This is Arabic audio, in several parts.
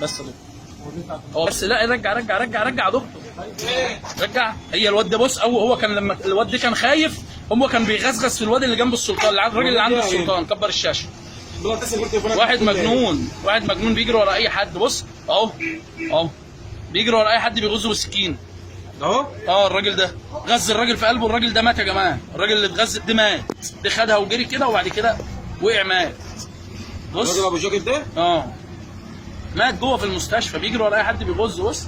بس يا دكتور هو بس. لا رجع رجع رجع رجع يا دكتور، رجع. هي الواد ده بص، هو كان لما الواد ده كان خايف، هو كان بيغزغز في الواد اللي جنب السلطان، الراجل اللي عند السلطان. كبر الشاشه. واحد مجنون، واحد مجنون بيجري ورا اي حد. بص اهو اهو بيجري ورا اي حد بيغزه بالسكين اهو. الراجل ده غز الراجل في قلبه، الراجل ده مات يا جماعه. الراجل اللي اتغز ده مات، ده خدها وجري كده وبعد كده وقع مات. بص الراجل ابو جاكيت ده مات جوه في المستشفى، بيجري ورا اي حد بيغز. بص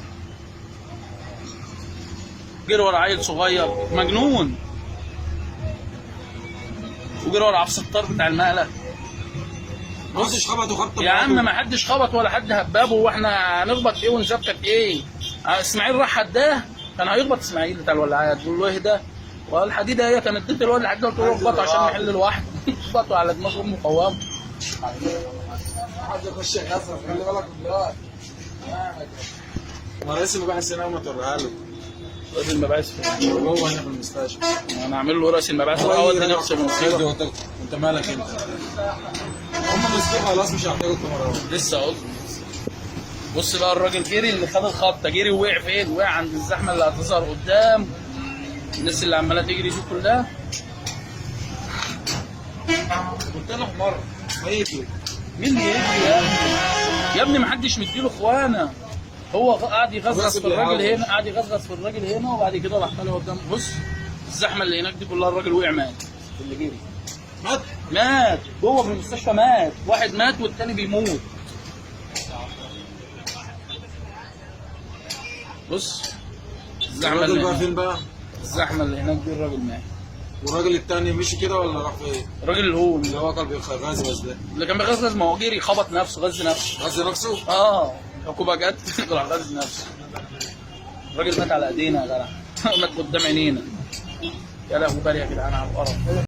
جري ورا عيل صغير مجنون، وجري ورا عبد الستار بتاع المقله. محدش خبط وخبط يا عم ما حدش خبط ولا حد هبابه، واحنا هنخبط ايه ونشبكك ايه؟ اسماعيل راح هداه، كان هيخبط اسماعيل بتاع الولاعات، تقول له اهدى، والحديده هي كانت اديت الواد الحديده، قلت له اخبطه عشان نحل لوحده. اخبطه على دماغه امه قوام. حد يخش يغسل، خلي بالك من الوقت. ما رئيس المباحث هنا ما توريها له. رئيس المباحث جوه هنا في المستشفى. انا اعمل له رئيس المباحث اودي نفسي المصيبه. انت مالك انت؟ هم مسكوه خلاص، مش هيحتاجوا الكاميرات. لسه اقول. بص بقى الراجل جري اللي خد الخبطه، جري ووقع فين؟ وقع عند الزحمه اللي هتظهر قدام، الناس اللي عماله تجري دي كلها. قلت له مره ما يجي. مين اللي يجري يا ابني؟ يا ابني ما حدش مديله اخوانه، هو قاعد يغزغز في الراجل هنا، قاعد يغزغز في الراجل هنا، وبعد كده راح طالع قدام. بص الزحمه اللي هناك دي كلها، الراجل وقع مات. اللي جري مات جوه في المستشفى، مات واحد، مات والتاني بيموت. بص الزحمه الراجل اللي بقى هناك، فين بقى؟ الزحمه اللي هناك دي الراجل مات. والراجل التاني مشي كده ولا راح فين؟ الراجل اللي هو اللي هو كان بيغزغز ده، اللي كان بيغزغز، ما هو جري خبط نفسه، غز نفسه. غزل نفسه؟ عقوبه جت راح غز نفسه. الراجل مات على ايدينا يا جدع، مات قدام عينينا. يا لهوي بقى يا جدعان على القرف.